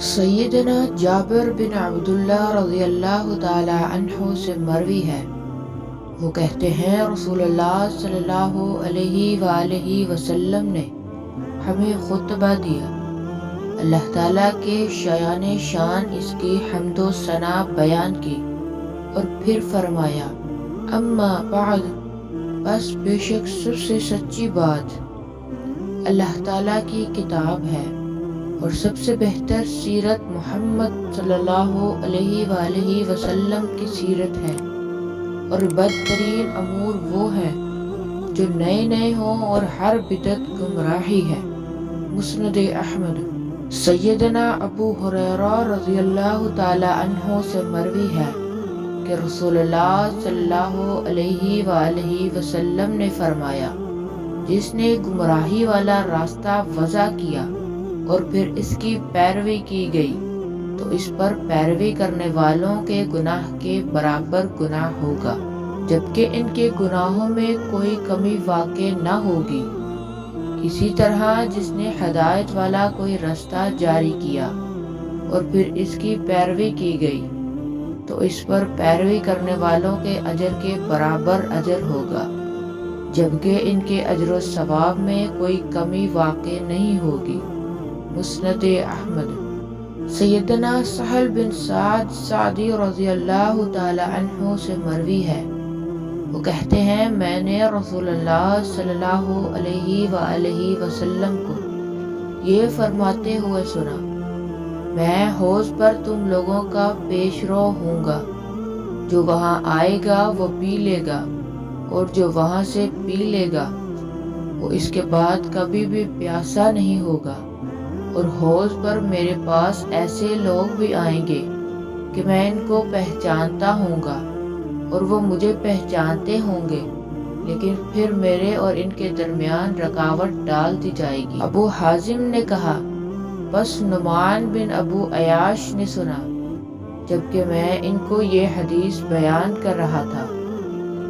سیدنا جابر بن عبداللہ رضی اللہ تعالی عنہ سے مروی ہے، وہ کہتے ہیں رسول اللہ صلی اللہ علیہ وآلہ وسلم نے ہمیں خطبہ دیا، اللہ تعالیٰ کے شایان شان اس کی حمد و ثنا بیان کی، اور پھر فرمایا اما بعد، بس بے شک سب سے سچی بات اللہ تعالیٰ کی کتاب ہے، اور سب سے بہتر سیرت محمد صلی اللہ علیہ وآلہ وسلم کی سیرت ہے، اور بدترین امور وہ ہیں جو نئے نئے ہوں اور ہر بدعت گمراہی ہے۔ مسند احمد۔ سیدنا ابو ہریرہ رضی اللہ تعالی عنہ سے مروی ہے کہ رسول اللہ صلی اللہ علیہ وآلہ وسلم نے فرمایا، جس نے گمراہی والا راستہ وضع کیا اور پھر اس کی پیروی کی گئی تو اس پر پیروی کرنے والوں کے گناہ کے برابر گناہ ہوگا، جبکہ ان کے گناہوں میں کوئی کمی واقع نہ ہوگی۔ اسی طرح جس نے ہدایت والا کوئی راستہ جاری کیا اور پھر اس کی پیروی کی گئی تو اس پر پیروی کرنے والوں کے اجر کے برابر اجر ہوگا، جبکہ ان کے اجر و ثواب میں کوئی کمی واقع نہیں ہوگی۔ مسند احمد۔ سیدنا سہل بن سعد سعدی رضی اللہ تعالی عنہ سے مروی ہے، وہ کہتے ہیں میں نے رسول اللہ صلی اللہ علیہ وآلہ وسلم کو یہ فرماتے ہوئے سنا، میں حوض پر تم لوگوں کا پیش رو ہوں گا، جو وہاں آئے گا وہ پی لے گا، اور جو وہاں سے پی لے گا وہ اس کے بعد کبھی بھی پیاسا نہیں ہوگا، اور حوض پر میرے پاس ایسے لوگ بھی آئیں گے کہ میں ان کو پہچانتا ہوں گا اور وہ مجھے پہچانتے ہوں گے، لیکن پھر میرے اور ان کے درمیان رکاوٹ ڈال دی جائے گی۔ ابو حازم نے کہا، بس نعمان بن ابو عیاش نے سنا، جبکہ میں ان کو یہ حدیث بیان کر رہا تھا۔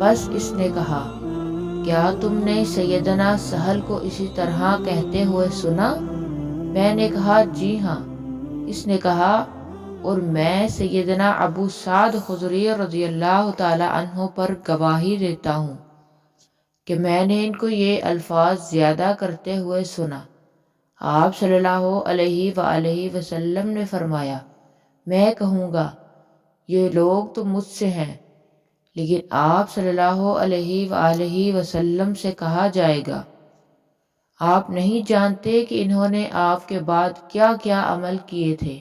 بس اس نے کہا، کیا تم نے سیدنا سہل کو اسی طرح کہتے ہوئے سنا؟ میں نے کہا جی ہاں۔ اس نے کہا، اور میں سیدنا ابو سعد خدری رضی اللہ تعالی عنہ پر گواہی دیتا ہوں کہ میں نے ان کو یہ الفاظ زیادہ کرتے ہوئے سنا۔ آپ صلی اللہ علیہ وآلہ وسلم نے فرمایا، میں کہوں گا یہ لوگ تو مجھ سے ہیں، لیکن آپ صلی اللہ علیہ وآلہ وسلم سے کہا جائے گا، آپ نہیں جانتے کہ انہوں نے آپ کے بعد کیا کیا عمل کیے تھے۔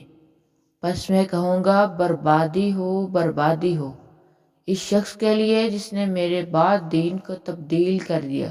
بس میں کہوں گا بربادی ہو، بربادی ہو اس شخص کے لیے جس نے میرے بعد دین کو تبدیل کر دیا۔